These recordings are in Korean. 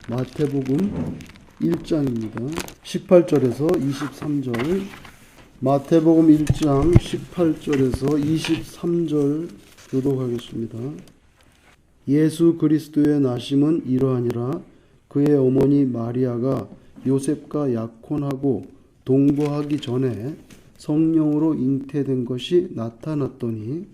마태복음 1장입니다. 18절에서 23절. 마태복음 1장 18절에서 23절 교독하겠습니다. 예수 그리스도의 나심은 이러하니라. 그의 어머니 마리아가 요셉과 약혼하고 동거하기 전에 성령으로 잉태된 것이 나타났더니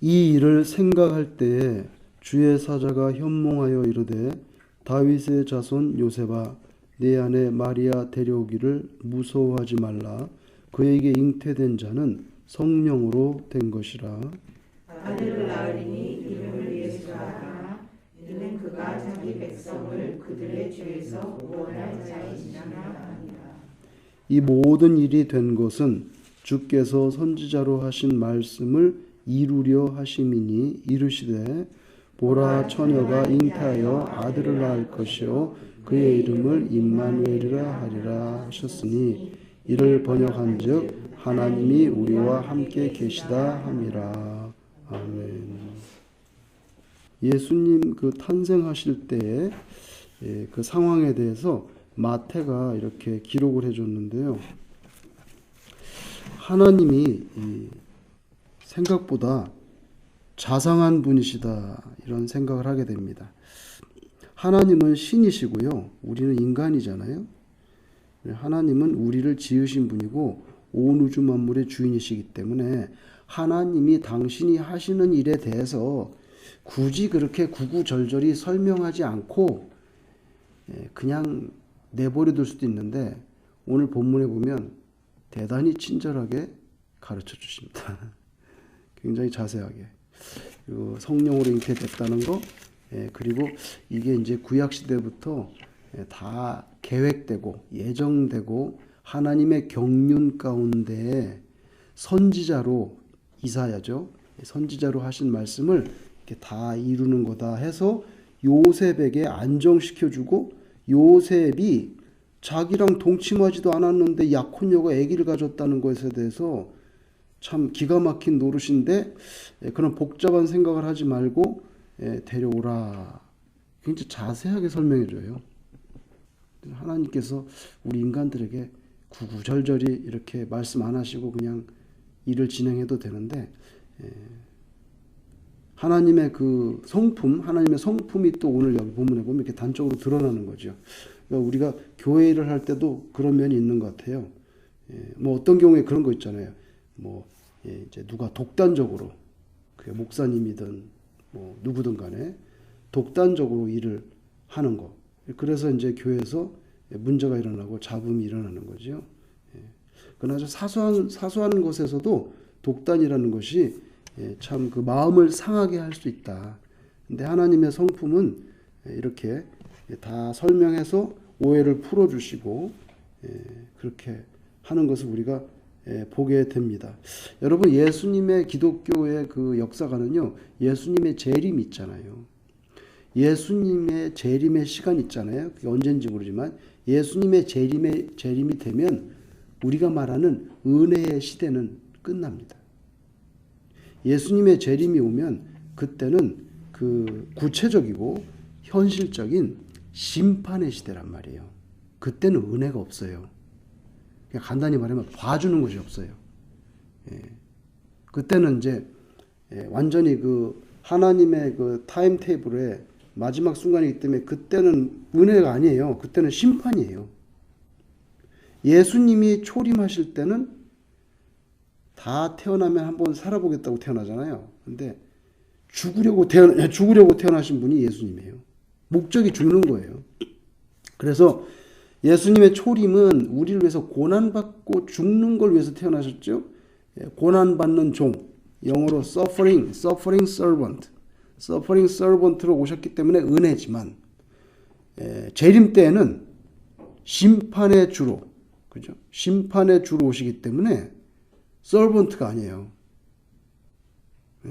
이 일을 생각할 때에 주의 사자가 현몽하여 이르되 다윗의 자손 요셉아 내 아내 마리아 데려오기를 무서워하지 말라. 그에게 잉태된 자는 성령으로 된 것이라. 아들을 낳으리니 이름을 예수라 하나 이는 그가 자기 백성을 그들의 죄에서 구원할 자이시라 하니라. 이 모든 일이 된 것은 주께서 선지자로 하신 말씀을 이루려 하심이니 이르시되 보라 처녀가 잉태하여 아들을 낳을 것이요 그의 이름을 임마누엘이라 하리라 하셨으니 이를 번역한즉 하나님이 우리와 함께 계시다 함이라. 아멘. 예수님 그 탄생하실 때의 그 상황에 대해서 마태가 이렇게 기록을 해줬는데요. 하나님이 생각보다 자상한 분이시다 이런 생각을 하게 됩니다. 하나님은 신이시고요. 우리는 인간이잖아요. 하나님은 우리를 지으신 분이고 온 우주 만물의 주인이시기 때문에 하나님이 당신이 하시는 일에 대해서 굳이 그렇게 구구절절히 설명하지 않고 그냥 내버려둘 수도 있는데 오늘 본문에 보면 대단히 친절하게 가르쳐 주십니다. 굉장히 자세하게. 그리고 성령으로 잉태됐다는 거, 그리고 이게 이제 구약시대부터 다 계획되고 예정되고 하나님의 경륜 가운데 선지자로 이사야죠. 선지자로 하신 말씀을 이렇게 다 이루는 거다 해서 요셉에게 안정시켜주고 요셉이 자기랑 동침하지도 않았는데 약혼녀가 아기를 가졌다는 것에 대해서 참 기가 막힌 노릇인데 그런 복잡한 생각을 하지 말고 데려오라. 굉장히 자세하게 설명해 줘요. 하나님께서 우리 인간들에게 구구절절히 이렇게 말씀 안 하시고 그냥 일을 진행해도 되는데 하나님의 그 성품, 하나님의 성품이 또 오늘 여기 본문에 보면 이렇게 단적으로 드러나는 거죠. 그러니까 우리가 교회 일을 할 때도 그런 면이 있는 것 같아요. 뭐 어떤 경우에 그런 거 있잖아요. 뭐 이제 누가 독단적으로 그게 목사님이든 뭐 누구든 간에 독단적으로 일을 하는 거. 그래서 이제 교회에서 문제가 일어나고 잡음이 일어나는 거죠. 그러나 사소한 것에서도 독단이라는 것이 참 그 마음을 상하게 할 수 있다. 근데 하나님의 성품은 이렇게 다 설명해서 오해를 풀어주시고 그렇게 하는 것을 우리가 보게 됩니다. 여러분 예수님의 기독교의 그 역사가는요. 예수님의 재림 있잖아요. 예수님의 재림의 시간 있잖아요. 그게 언젠지 모르지만 예수님의 재림이 되면 우리가 말하는 은혜의 시대는 끝납니다. 예수님의 재림이 오면 그때는 그 구체적이고 현실적인 심판의 시대란 말이에요. 그때는 은혜가 없어요. 그냥 간단히 말하면 봐주는 것이 없어요. 그때는 이제 완전히 그 하나님의 그 타임 테이블에 마지막 순간이기 때문에 그때는 은혜가 아니에요. 그때는 심판이에요. 예수님이 초림하실 때는 다 태어나면 한번 살아보겠다고 태어나잖아요. 근데 죽으려고 태어나신 분이 예수님이에요. 목적이 죽는 거예요. 그래서 예수님의 초림은 우리를 위해서 고난받고 죽는 걸 위해서 태어나셨죠. 고난받는 종, 영어로 suffering servant로 오셨기 때문에 은혜지만 재림 때에는 심판의 주로, 그죠? 심판의 주로 오시기 때문에 servant가 아니에요.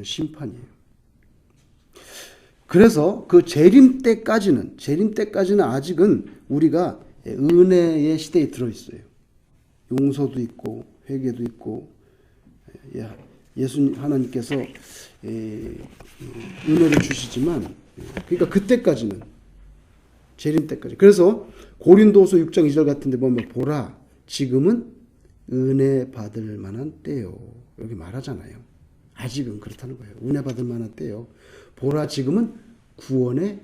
심판이에요. 그래서 그 재림 때까지는 아직은 우리가 은혜의 시대에 들어 있어요. 용서도 있고 회개도 있고 하나님께서 은혜를 주시지만, 그러니까 그때까지는, 재림 때까지. 그래서 고린도서 6장 2절 같은 데 보면 보라 지금은 은혜 받을 만한 때요. 여기 말하잖아요. 아직은 그렇다는 거예요. 은혜 받을 만한 때요. 보라 지금은 구원의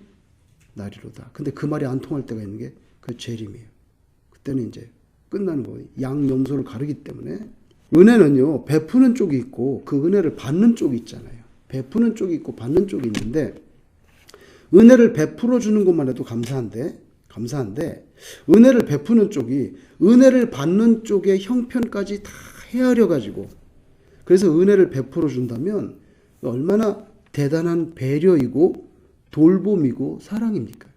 날이로다. 근데 그 말이 안 통할 때가 있는 게 그 재림이에요. 그때는 이제 끝나는 거예요. 양염소를 가르기 때문에. 은혜는요, 베푸는 쪽이 있고 그 은혜를 받는 쪽이 있잖아요. 베푸는 쪽이 있고 받는 쪽이 있는데, 은혜를 베풀어 주는 것만 해도 감사한데 은혜를 베푸는 쪽이 은혜를 받는 쪽의 형편까지 다 헤아려 가지고, 그래서 은혜를 베풀어 준다면 얼마나 대단한 배려이고 돌봄이고 사랑입니까?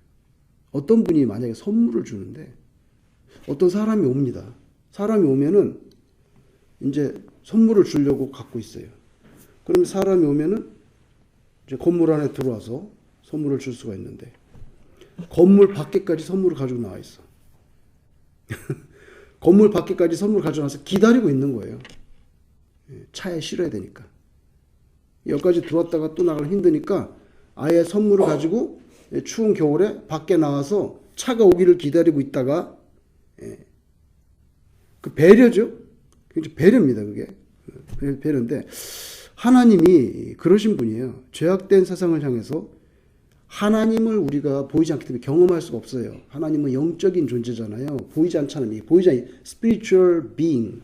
어떤 분이 만약에 선물을 주는데 어떤 사람이 옵니다. 사람이 오면은 이제 선물을 주려고 갖고 있어요. 그러면 사람이 오면은 이제 건물 안에 들어와서 선물을 줄 수가 있는데, 건물 밖에까지 선물을 가지고 나와 있어. 건물 밖에까지 선물을 가지고 나와서 기다리고 있는 거예요. 차에 실어야 되니까. 여기까지 들어왔다가 또 나가면 힘드니까 아예 선물을 가지고 추운 겨울에 밖에 나와서 차가 오기를 기다리고 있다가, 그 배려죠. 그게 배려입니다. 그게 배려인데, 하나님이 그러신 분이에요. 죄악된 세상을 향해서 하나님을 우리가 보이지 않기 때문에 경험할 수가 없어요. 하나님은 영적인 존재잖아요. 보이지 않잖아요. 보이지 않는 spiritual being,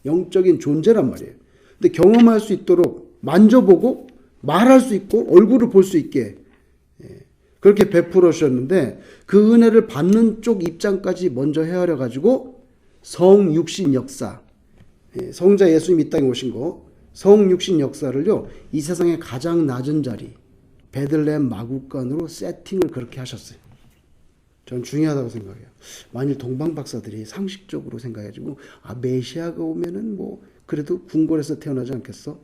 영적인 존재란 말이에요. 근데 경험할 수 있도록 만져보고 말할 수 있고 얼굴을 볼 수 있게 그렇게 베풀어 주셨는데, 그 은혜를 받는 쪽 입장까지 먼저 헤아려 가지고 성육신 역사, 성자 예수님 이 땅에 오신 거, 성육신 역사를요, 이 세상의 가장 낮은 자리 베들레헴 마구간으로 세팅을 그렇게 하셨어요. 전 중요하다고 생각해요. 만일 동방 박사들이 상식적으로 생각해가지고 메시아가 오면은 뭐 그래도 궁궐에서 태어나지 않겠어?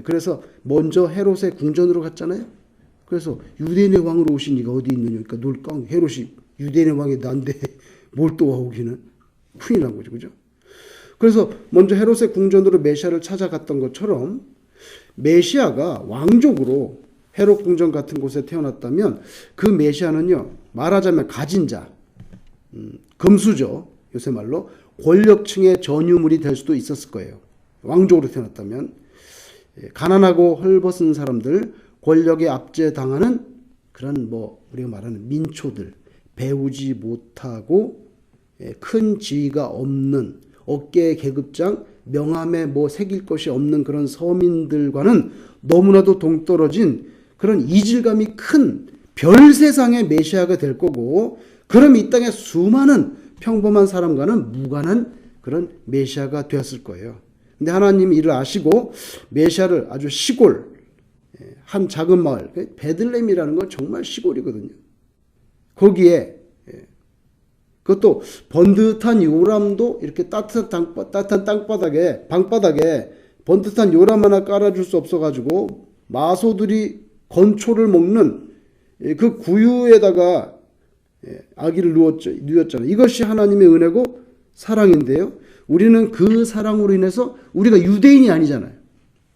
그래서 먼저 헤롯의 궁전으로 갔잖아요. 그래서 유대인의 왕으로 오신 이가 어디 있느냐? 그러니까 놀깡 헤롯이 유대인의 왕이 난데 뭘 또 와오기는 큰일 난 거죠, 그죠? 그래서 먼저 헤롯의 궁전으로 메시아를 찾아갔던 것처럼, 메시아가 왕족으로 헤롯 궁전 같은 곳에 태어났다면 그 메시아는요, 말하자면 가진 자, 금수저, 요새 말로 권력층의 전유물이 될 수도 있었을 거예요. 왕족으로 태어났다면. 가난하고 헐벗은 사람들, 권력에 압제당하는 그런 우리가 말하는 민초들, 배우지 못하고 큰 지위가 없는 어깨의 계급장, 명함에 새길 것이 없는 그런 서민들과는 너무나도 동떨어진 그런 이질감이 큰 별 세상의 메시아가 될 거고, 그럼 이 땅의 수많은 평범한 사람과는 무관한 그런 메시아가 되었을 거예요. 근데 하나님이 이를 아시고 메시아를 아주 시골, 한 작은 마을, 베들레헴이라는 건 정말 시골이거든요. 거기에 그것도 번듯한 요람도 이렇게 따뜻한 땅바닥에, 방바닥에 번듯한 요람 하나 깔아줄 수 없어가지고 마소들이 건초를 먹는 그 구유에다가 아기를 누웠잖아요. 이것이 하나님의 은혜고 사랑인데요. 우리는 그 사랑으로 인해서 우리가 유대인이 아니잖아요.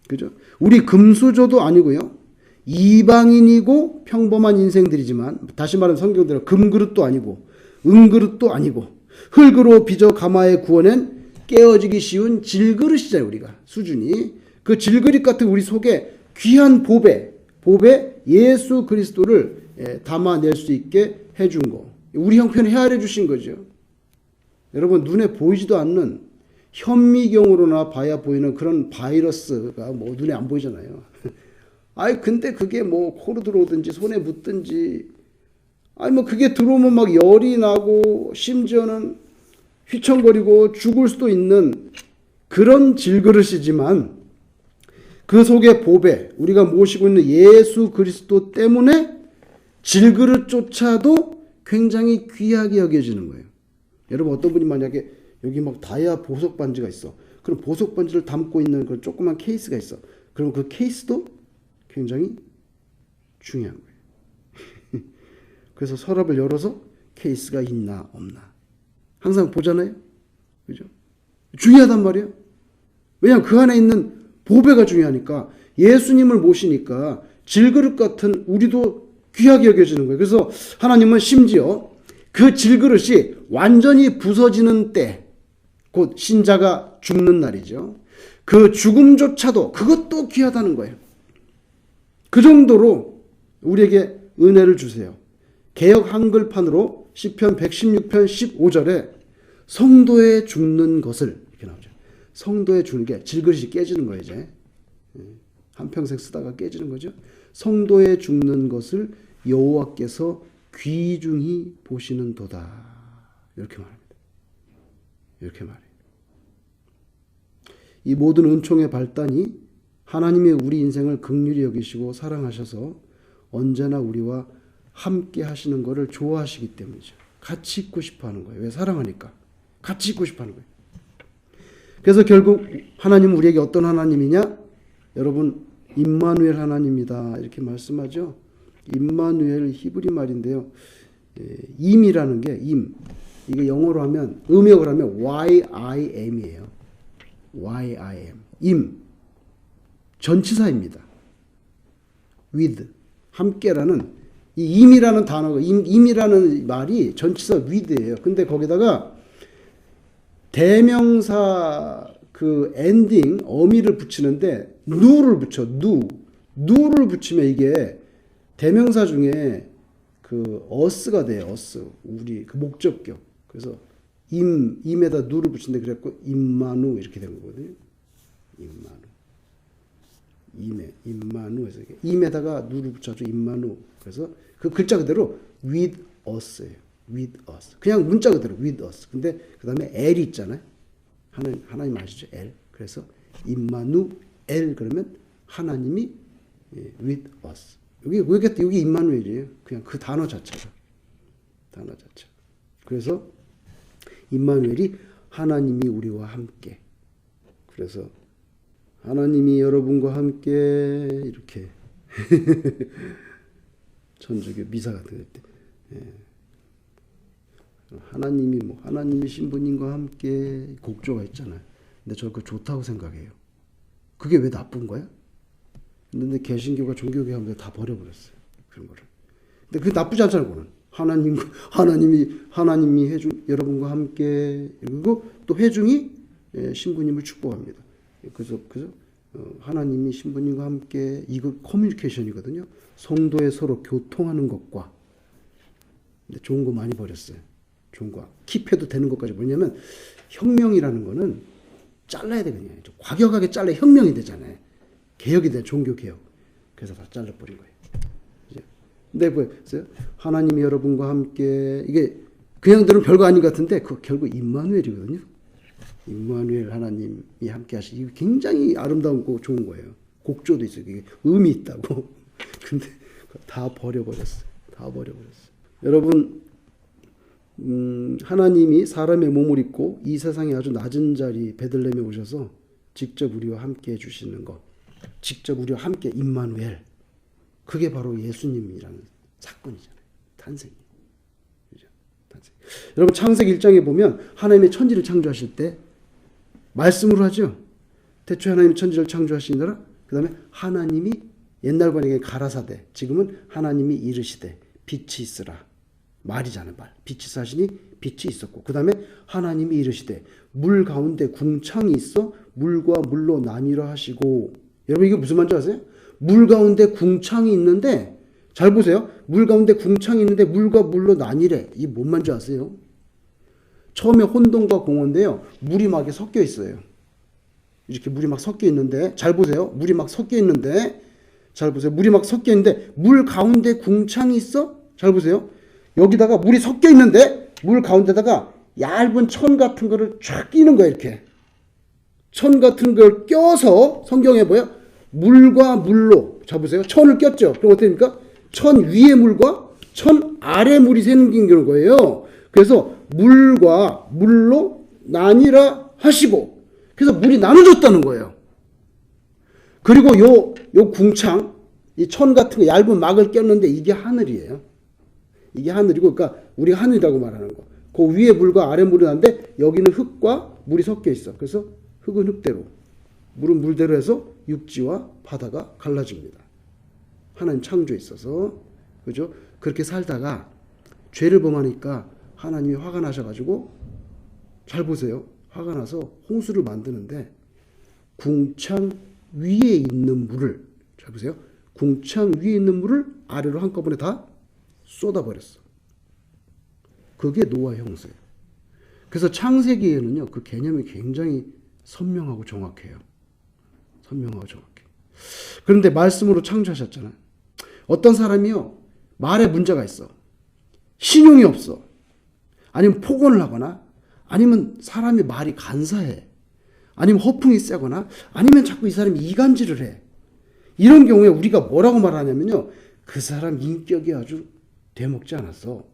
그죠? 우리 금수저도 아니고요. 이방인이고 평범한 인생들이지만, 다시 말하면 성경대로 금그릇도 아니고 은그릇도 아니고 흙으로 빚어 가마에 구워낸 깨어지기 쉬운 질그릇이잖아요. 우리가 수준이 그 질그릇 같은 우리 속에 귀한 보배 예수 그리스도를 담아낼 수 있게 해준 거, 우리 형편을 헤아려 주신 거죠. 여러분, 눈에 보이지도 않는 현미경으로나 봐야 보이는 그런 바이러스가 눈에 안 보이잖아요. 근데 그게 코로 들어오든지 손에 묻든지, 그게 들어오면 막 열이 나고 심지어는 휘청거리고 죽을 수도 있는 그런 질그릇이지만, 그 속에 보배, 우리가 모시고 있는 예수 그리스도 때문에 질그릇조차도 굉장히 귀하게 여겨지는 거예요. 여러분, 어떤 분이 만약에 여기 다이아 보석 반지가 있어. 그럼 보석 반지를 담고 있는 그 조그만 케이스가 있어. 그럼 그 케이스도 굉장히 중요한 거예요. 그래서 서랍을 열어서 케이스가 있나 없나 항상 보잖아요. 그죠? 중요하단 말이에요. 왜냐하면 그 안에 있는 보배가 중요하니까 예수님을 모시니까 질그릇 같은 우리도 귀하게 여겨지는 거예요. 그래서 하나님은 심지어 그 질그릇이 완전히 부서지는 때, 곧 신자가 죽는 날이죠. 그 죽음조차도 그것도 귀하다는 거예요. 그 정도로 우리에게 은혜를 주세요. 개역 한글판으로 시편 116편 15절에 성도의 죽는 것을 이렇게 나오죠. 성도의 죽는 게 질그릇이 깨지는 거예요. 이제 한평생 쓰다가 깨지는 거죠. 성도의 죽는 것을 여호와께서 귀중히 보시는도다. 이렇게 말합니다. 이렇게 말해요. 이 모든 은총의 발단이 하나님의 우리 인생을 긍휼히 여기시고 사랑하셔서 언제나 우리와 함께 하시는 것을 좋아하시기 때문이죠. 같이 있고 싶어 하는 거예요. 왜? 사랑하니까. 같이 있고 싶어 하는 거예요. 그래서 결국 하나님은 우리에게 어떤 하나님이냐? 여러분, 임마누엘 하나님이다. 이렇게 말씀하죠. 임마누엘 히브리 말인데요. 임이라는 게 이게 영어로 하면 음역을 하면 YIM이에요. YIM. 전치사입니다. with 함께라는 이 임이라는 단어가 임이라는 말이 전치사 with예요. 근데 거기다가 대명사 그 엔딩 어미를 붙이는데 누를 붙여 누를 붙이면 이게 대명사 중에 그 어스가 돼요. 어스 우리 그 목적격. 그래서 임에다 누를 붙이는데 그래갖고 임마누 이렇게 된 거거든요. 임마누 해서 임에다가 누를 붙여서 임마누. 그래서 그 글자 그대로 with us예요. with us. 그냥 문자 그대로 with us. 근데 그 다음에 L이 있잖아요. 하나님 아시죠? L. 그래서 임마누엘 그러면 하나님이 with us. 여기 임마누엘이에요. 그냥 그 단어 자체가. 그래서 임마누엘이 하나님이 우리와 함께. 그래서 하나님이 여러분과 함께 이렇게 천주교 미사 같은 거 할 때 하나님이 신부님과 함께 곡조가 있잖아요. 근데 저 그거 좋다고 생각해요. 그게 왜 나쁜 거야? 근데 개신교가 종교개혁 하면서 다 버려버렸어요. 그런 거를. 근데 그게 나쁘지 않잖아요. 그거는. 하나님이 여러분과 함께 그리고 또 회중이 신부님을 축복합니다. 그래서 하나님이 신부님과 함께 이거 커뮤니케이션이거든요. 성도의 서로 교통하는 것과 근데 좋은 거 많이 버렸어요. 좋은 거 킵해도 되는 것까지 뭐냐면 혁명이라는 거는 잘라야 되거든요. 과격하게 잘라야 혁명이 되잖아요. 개혁이 돼 종교 개혁. 그래서 다 잘라버린 거예요. 근데 보세요. 하나님이 여러분과 함께 이게 그냥 들으면 별거 아닌 것 같은데 그 결국 임마누엘이거든요. 임마누엘 하나님이 함께 하시기 굉장히 아름다운 좋은 거예요. 곡조도 있어요. 이게 의미 있다고. 근데 다 버려버렸어요. 여러분 하나님이 사람의 몸을 입고 이 세상에 아주 낮은 자리 베들레헴에 오셔서 직접 우리와 함께 해주시는 것. 직접 우리와 함께 임마누엘. 그게 바로 예수님이라는 사건이잖아요. 탄생. 그죠? 탄생. 여러분 창세기 1장에 보면 하나님의 천지를 창조하실 때 말씀으로 하죠. 태초에 하나님이 천지를 창조하시니라. 그 다음에 하나님이 옛날 번역에 가라사대. 지금은 하나님이 이르시되 빛이 있으라. 말이잖아요. 말. 빛이 있으시니 빛이 있었고 그 다음에 하나님이 이르시되 물 가운데 궁창이 있어 물과 물로 나뉘라 하시고. 여러분 이게 무슨 말인지 아세요? 물 가운데 궁창이 있는데 잘 보세요. 물 가운데 궁창이 있는데 물과 물로 나뉘래. 이게 뭔 말인지 아세요? 처음에 혼돈과 공허인데요. 물이 막 섞여 있어요. 이렇게 물이 막 섞여 있는데 잘 보세요. 물이 막 섞여 있는데 잘 보세요. 물이 막 섞여 있는데 물 가운데 궁창이 있어? 잘 보세요. 여기다가 물이 섞여 있는데 물 가운데다가 얇은 천 같은 거를 쫙 끼는 거예요. 이렇게. 천 같은 걸 껴서 성경에 뭐야? 물과 물로. 자 보세요. 천을 꼈죠. 그럼 어떻게 됩니까? 천 위에 물과 천 아래 물이 생긴 거예요. 그래서 물과 물로 나뉘라 하시고. 그래서 물이 나눠졌다는 거예요. 그리고 요 궁창, 이 천 같은 거 얇은 막을 꼈는데 이게 하늘이에요. 이게 하늘이고, 그러니까 우리가 하늘이라고 말하는 거. 그 위에 물과 아래 물이 나는데 여기는 흙과 물이 섞여 있어. 그래서 흙은 흙대로, 물은 물대로 해서 육지와 바다가 갈라집니다. 하나님 창조에 있어서. 그죠? 그렇게 살다가 죄를 범하니까 하나님이 화가 나셔가지고, 잘 보세요. 화가 나서 홍수를 만드는데 궁창 위에 있는 물을, 잘 보세요. 궁창 위에 있는 물을 아래로 한꺼번에 다 쏟아버렸어. 그게 노아의 홍수예요. 그래서 창세기에는요, 그 개념이 굉장히 선명하고 정확해요. 선명하고 정확해요. 그런데 말씀으로 창조하셨잖아요. 어떤 사람이요, 말에 문제가 있어. 신용이 없어. 아니면 폭언을 하거나, 아니면 사람이 말이 간사해. 아니면 허풍이 세거나, 아니면 자꾸 이 사람이 이간질을 해. 이런 경우에 우리가 뭐라고 말하냐면요, 그 사람 인격이 아주 되먹지 않았어.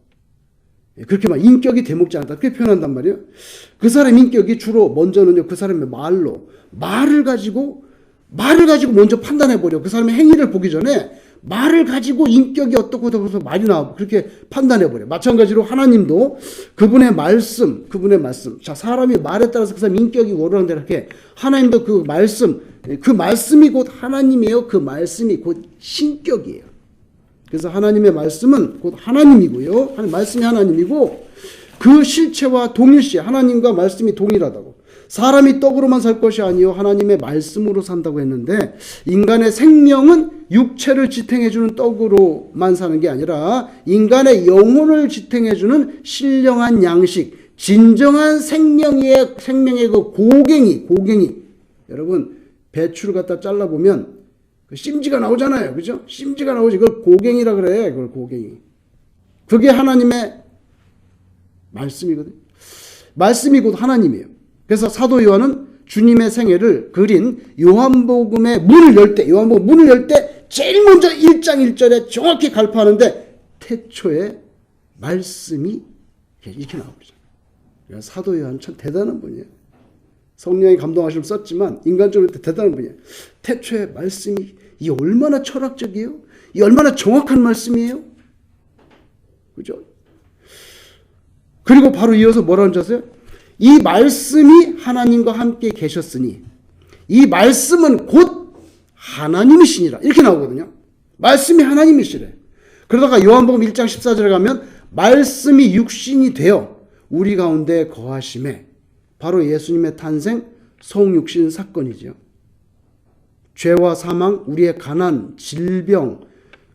그렇게 막 인격이 되먹지 않았다, 그렇게 표현한단 말이에요. 그 사람 인격이 주로 먼저는요, 그 사람의 말을 가지고 먼저 판단해버려. 그 사람의 행위를 보기 전에 말을 가지고 인격이 어떻고 어떻고 말이 나오고 그렇게 판단해버려. 마찬가지로 하나님도 그분의 말씀. 자, 사람이 말에 따라서 그 사람 인격이 오르는데 이렇게 하나님도 그 말씀이 곧 하나님이에요. 그 말씀이 곧 신격이에요. 그래서 하나님의 말씀은 곧 하나님이고요. 말씀이 하나님이고, 그 실체와 동일시, 하나님과 말씀이 동일하다고. 사람이 떡으로만 살 것이 아니요 하나님의 말씀으로 산다고 했는데, 인간의 생명은 육체를 지탱해주는 떡으로만 사는 게 아니라 인간의 영혼을 지탱해주는 신령한 양식, 진정한 생명의 그 고갱이. 여러분, 배추를 갖다 잘라보면 심지가 나오잖아요. 그죠? 심지가 나오지. 그걸 고갱이라 그래. 그걸 고갱이. 그게 하나님의 말씀이거든요. 말씀이 곧 하나님이에요. 그래서 사도 요한은 주님의 생애를 그린 요한복음의 문을 열 때 제일 먼저 1장 1절에 정확히 갈파하는데, 태초에 말씀이 이렇게 나오죠. 그래서 사도 요한은 참 대단한 분이에요. 성령이 감동하시면 썼지만 인간적으로 대단한 분이에요. 태초에 말씀이, 이 얼마나 철학적이에요? 이 얼마나 정확한 말씀이에요? 그죠? 그리고 바로 이어서 뭐라는 줄 아세요? 이 말씀이 하나님과 함께 계셨으니 이 말씀은 곧 하나님이시니라. 이렇게 나오거든요. 말씀이 하나님이시래. 그러다가 요한복음 1장 14절에 가면 말씀이 육신이 되어 우리 가운데 거하심에, 바로 예수님의 탄생, 성육신 사건이죠. 죄와 사망, 우리의 가난, 질병,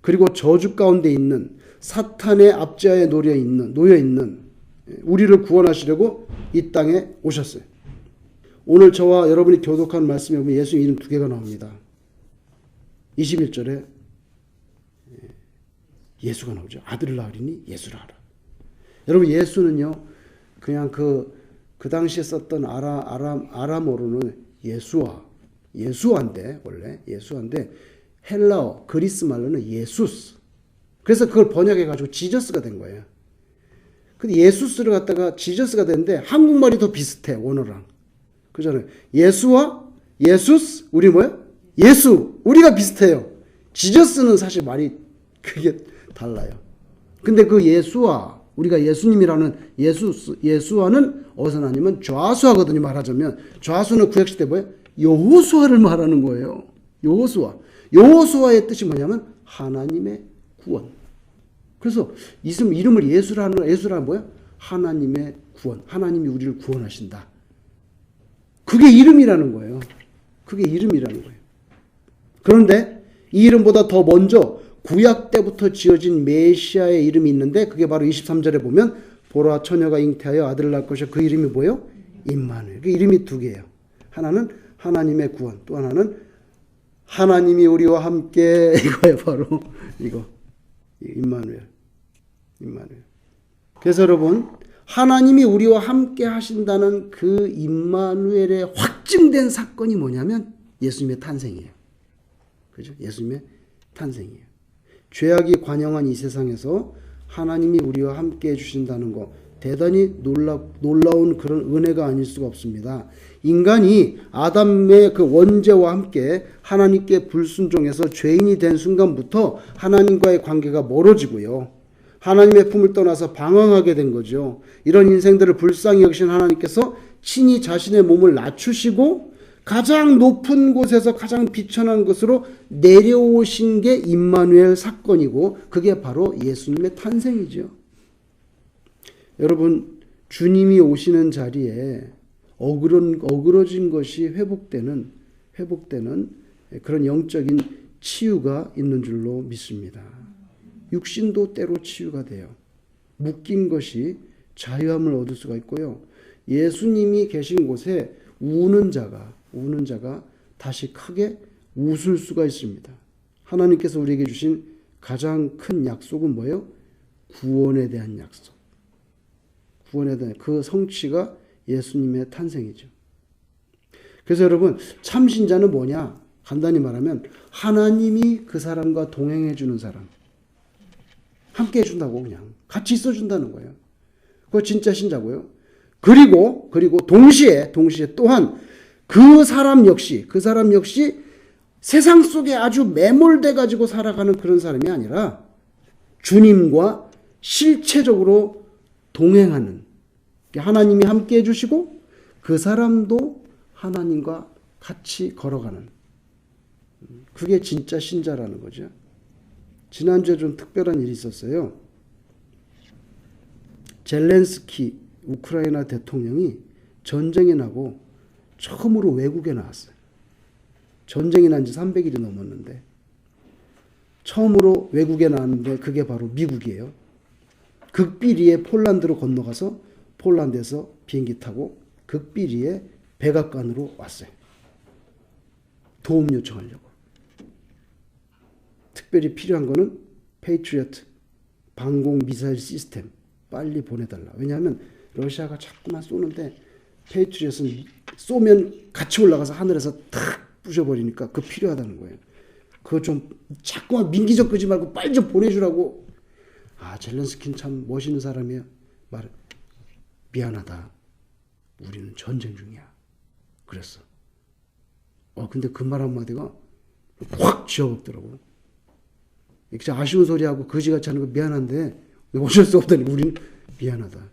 그리고 저주 가운데 있는 사탄의 압제하에 놓여 있는 우리를 구원하시려고 이 땅에 오셨어요. 오늘 저와 여러분이 교독한 말씀에 보면 예수님 이름 2개가 나옵니다. 21절에 예수가 나오죠. 아들을 낳으리니 예수라 하라. 여러분, 예수는요, 그냥 그 당시에 썼던 아람어로는 예수아인데, 원래 예수아인데, 헬라어, 그리스 말로는 예수스. 그래서 그걸 번역해가지고 지저스가 된 거예요. 근데 예수스를 갖다가 지저스가 됐는데 한국말이 더 비슷해, 원어랑. 그잖아요. 예수와 예수스, 우리 뭐예요? 예수, 우리가 비슷해요. 지저스는 사실 말이 그게 달라요. 근데 그 예수와, 우리가 예수님이라는 예수와는 어디서 나냐면 좌수하거든요, 말하자면. 좌수는 구약시대 때 뭐예요? 여호수아를 말하는 거예요. 여호수아의 뜻이 뭐냐면 하나님의 구원. 그래서 이름을 예수라는 뭐야? 하나님의 구원. 하나님이 우리를 구원하신다. 그게 이름이라는 거예요. 그런데 이 이름보다 더 먼저 구약 때부터 지어진 메시아의 이름이 있는데, 그게 바로 23절에 보면 보라, 처녀가 잉태하여 아들을 낳을 것이요. 그 이름이 뭐예요? 임마누엘. 그 이름이 2개예요. 하나는 하나님의 구원, 또 하나는 하나님이 우리와 함께, 이거예요. 바로 이거. 임마누엘. 그래서 여러분, 하나님이 우리와 함께 하신다는 그 임마누엘의 확증된 사건이 뭐냐면 예수님의 탄생이에요. 그죠? 예수님의 탄생이에요. 죄악이 관영한 이 세상에서 하나님이 우리와 함께 해주신다는 거, 대단히 놀라운 그런 은혜가 아닐 수가 없습니다. 인간이 아담의 그 원죄와 함께 하나님께 불순종해서 죄인이 된 순간부터 하나님과의 관계가 멀어지고요. 하나님의 품을 떠나서 방황하게 된 거죠. 이런 인생들을 불쌍히 여기신 하나님께서 친히 자신의 몸을 낮추시고 가장 높은 곳에서 가장 비천한 곳으로 내려오신 게 임마누엘 사건이고 그게 바로 예수님의 탄생이죠. 여러분, 주님이 오시는 자리에 어그러진 것이 회복되는 그런 영적인 치유가 있는 줄로 믿습니다. 육신도 때로 치유가 돼요. 묶인 것이 자유함을 얻을 수가 있고요. 예수님이 계신 곳에 우는 자가 다시 크게 웃을 수가 있습니다. 하나님께서 우리에게 주신 가장 큰 약속은 뭐예요? 구원에 대한 약속. 구원에 대한 그 성취가 예수님의 탄생이죠. 그래서 여러분, 참신자는 뭐냐? 간단히 말하면 하나님이 그 사람과 동행해 주는 사람. 함께 해준다고, 그냥 같이 있어준다는 거예요. 그거 진짜 신자고요. 그리고 동시에 또한 그 사람 역시 세상 속에 아주 매몰돼 가지고 살아가는 그런 사람이 아니라 주님과 실체적으로 동행하는, 하나님이 함께 해주시고 그 사람도 하나님과 같이 걸어가는, 그게 진짜 신자라는 거죠. 지난주에 좀 특별한 일이 있었어요. 젤렌스키 우크라이나 대통령이 전쟁이 나고 처음으로 외국에 나왔어요. 전쟁이 난 지 300일이 넘었는데 처음으로 외국에 나왔는데 그게 바로 미국이에요. 극비리에 폴란드로 건너가서 폴란드에서 비행기 타고 극비리에 백악관으로 왔어요. 도움 요청하려고. 특별히 필요한 거는 페이트리어트 방공 미사일 시스템 빨리 보내달라. 왜냐하면 러시아가 자꾸만 쏘는데 페이트리어트는 쏘면 같이 올라가서 하늘에서 탁 부셔버리니까 그거 필요하다는 거예요. 그거 좀 자꾸만 민기적 끄지 말고 빨리 좀 보내주라고. 젤렌스키는 참 멋있는 사람이에요. 미안하다. 우리는 전쟁 중이야. 그랬어. 근데 그 말 한마디가 확 쥐어먹더라고. 진짜 아쉬운 소리하고 거지같이 하는 거 미안한데 어쩔 수 없다니 우리는 미안하다.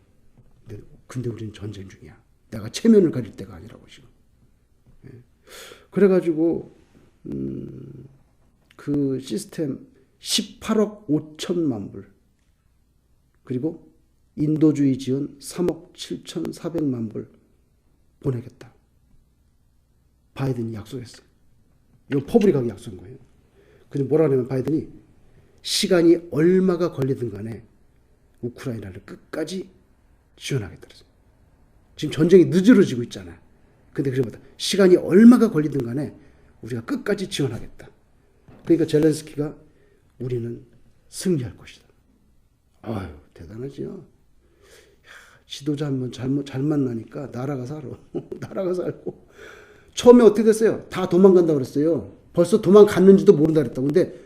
근데 우리는 전쟁 중이야. 내가 체면을 가릴 때가 아니라고 지금. 그래가지고 그 시스템 18억 5천만 불 그리고 인도주의 지원 3억 7,400만 불 보내겠다. 바이든이 약속했어요. 이거 퍼블릭하게 약속한 거예요. 근데 뭐라 하냐면 바이든이 시간이 얼마가 걸리든 간에 우크라이나를 끝까지 지원하겠다 그랬어요. 지금 전쟁이 늦어지고 있잖아요. 근데 그러면 시간이 얼마가 걸리든 간에 우리가 끝까지 지원하겠다. 그러니까 젤렌스키가 우리는 승리할 것이다. 아유, 대단하지요. 지도자 한번 잘 만나니까 나라가 살아. 나라가 살고. 처음에 어떻게 됐어요? 다 도망간다고 그랬어요. 벌써 도망갔는지도 모른다 그랬다고. 근데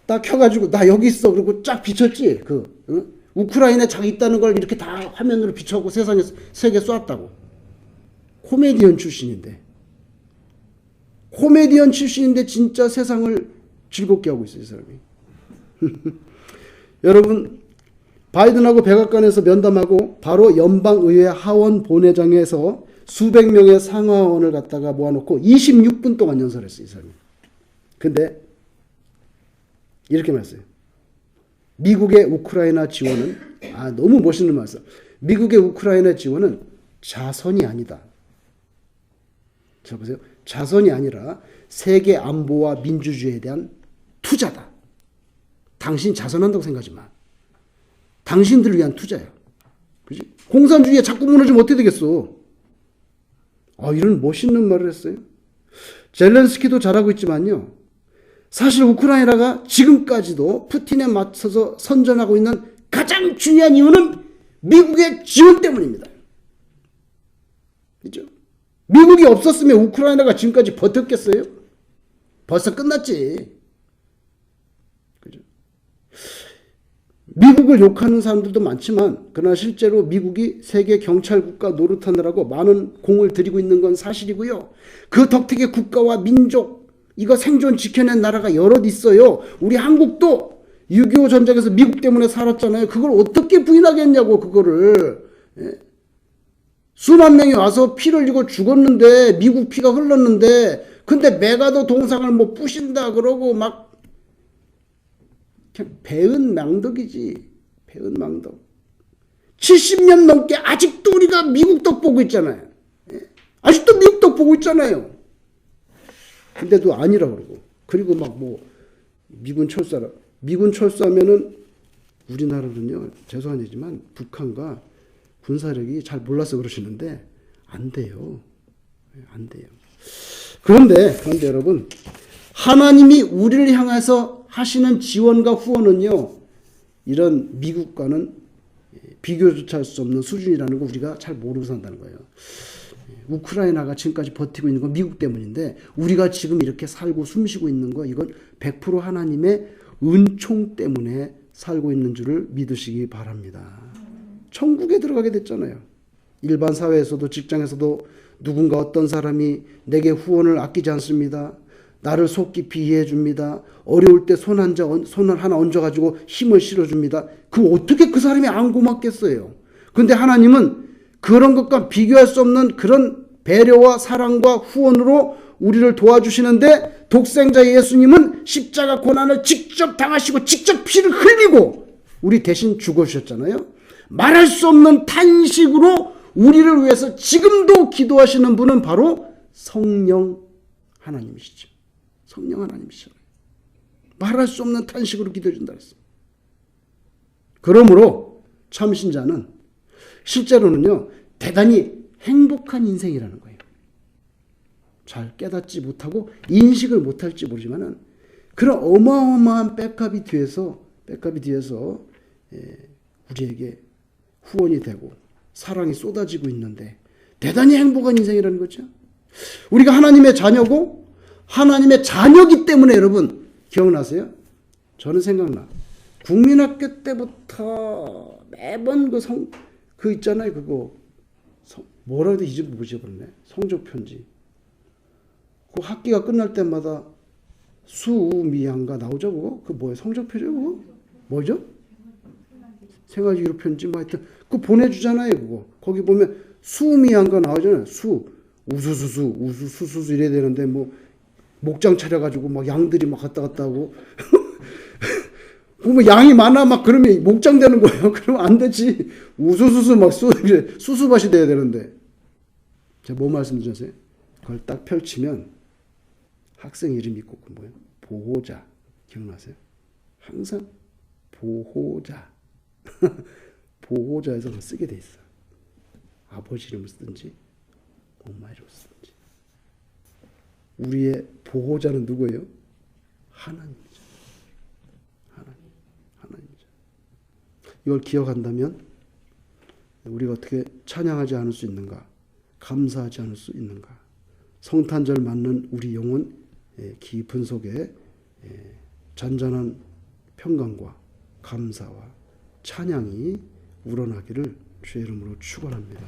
딱 켜가지고 나 여기 있어. 그리고 쫙 비쳤지. 우크라이나에 자기 있다는 걸 이렇게 다 화면으로 비춰고 세상에 세계 쏘았다고. 코미디언 출신인데 진짜 세상을 즐겁게 하고 있어요, 이 사람이. 여러분, 바이든하고 백악관에서 면담하고 바로 연방의회 하원 본회장에서 수백 명의 상하원을 갖다가 모아놓고 26분 동안 연설했어요, 이 사람이. 근데 이렇게 말했어요. 미국의 우크라이나 지원은 너무 멋있는 말씀. 미국의 우크라이나 지원은 자선이 아니다. 자 보세요. 자선이 아니라 세계 안보와 민주주의에 대한 투자다. 당신 자선한다고 생각하지 마. 당신들을 위한 투자야. 그지? 공산주의에 자꾸 무너지면 어떻게 되겠어? 이런 멋있는 말을 했어요. 젤렌스키도 잘하고 있지만요. 사실 우크라이나가 지금까지도 푸틴에 맞서서 선전하고 있는 가장 중요한 이유는 미국의 지원 때문입니다. 그렇죠? 미국이 없었으면 우크라이나가 지금까지 버텼겠어요? 벌써 끝났지. 그죠? 미국을 욕하는 사람들도 많지만 그러나 실제로 미국이 세계 경찰 국가 노릇하느라고 많은 공을 들이고 있는 건 사실이고요. 그 덕택의 국가와 민족 이거 생존 지켜낸 나라가 여럿 있어요. 우리 한국도 6.25 전쟁에서 미국 때문에 살았잖아요. 그걸 어떻게 부인하겠냐고 그거를. 수만 명이 와서 피를 흘리고 죽었는데, 미국 피가 흘렀는데, 근데 메가더 동상을 뭐 부신다 그러고 막 그냥 배은 망덕이지. 배은 망덕. 70년 넘게 아직도 우리가 미국 떡 보고 있잖아요. 아직도 미국 떡 보고 있잖아요. 근데도 아니라 그러고. 그리고 막 뭐 미군 철수하라. 미군 철수하면은 우리나라는요, 죄송한 얘기지만 북한과 군사력이 잘 몰라서 그러시는데 안 돼요. 안 돼요. 그런데 여러분, 하나님이 우리를 향해서 하시는 지원과 후원은요, 이런 미국과는 비교조차 할 수 없는 수준이라는 거 우리가 잘 모르고 산다는 거예요. 우크라이나가 지금까지 버티고 있는 건 미국 때문인데, 우리가 지금 이렇게 살고 숨쉬고 있는 거, 이건 100% 하나님의 은총 때문에 살고 있는 줄을 믿으시기 바랍니다. 천국에 들어가게 됐잖아요. 일반 사회에서도 직장에서도 누군가 어떤 사람이 내게 후원을 아끼지 않습니다. 나를 속 깊이 이해해 줍니다. 어려울 때 손을 하나 얹어가지고 힘을 실어줍니다. 어떻게 그 사람이 안 고맙겠어요. 그런데 하나님은 그런 것과 비교할 수 없는 그런 배려와 사랑과 후원으로 우리를 도와주시는데, 독생자 예수님은 십자가 고난을 직접 당하시고 직접 피를 흘리고 우리 대신 죽어주셨잖아요. 말할 수 없는 탄식으로 우리를 위해서 지금도 기도하시는 분은 바로 성령 하나님이시죠. 성령 하나님이시잖아요. 말할 수 없는 탄식으로 기도해 준다 그랬어요. 그러므로 참신자는 실제로는요, 대단히 행복한 인생이라는 거예요. 잘 깨닫지 못하고 인식을 못할지 모르지만은 그런 어마어마한 백업이 뒤에서 우리에게 후원이 되고 사랑이 쏟아지고 있는데 대단히 행복한 인생이라는 거죠. 우리가 하나님의 자녀고 하나님의 자녀기 때문에, 여러분 기억나세요? 저는 생각나. 국민학교 때부터 매번 그 있잖아요. 그거 뭐라 해도 잊어버렸네. 성적 편지. 그 학기가 끝날 때마다 수미양가 나오죠, 그거? 그 뭐예요? 성적 편지 그거? 뭐죠? 생활기록 편지 뭐 하여튼 그거 보내주잖아요, 그거. 거기 보면 수미양가 나오잖아요. 우수수수 이래야 되는데 뭐 목장 차려가지고 막 양들이 막 갔다 갔다 하고 뭐 양이 많아 막 그러면 목장 되는 거예요. 그러면 안 되지. 우수수수 막 수수밭이 돼야 되는데. 제가 뭐 말씀드렸어요? 그걸 딱 펼치면 학생 이름 있고 그 뭐예요? 보호자. 기억나세요? 항상 보호자. 보호자에서 그걸 쓰게 돼 있어. 아버지 이름을 쓰든지 엄마 이름을 쓰든지. 우리의 보호자는 누구예요? 하나님이죠. 하나님이죠. 이걸 기억한다면 우리가 어떻게 찬양하지 않을 수 있는가? 감사하지 않을 수 있는가? 성탄절 맞는 우리 영혼 깊은 속에 잔잔한 평강과 감사와 찬양이 우러나기를 주의 이름으로 축원합니다.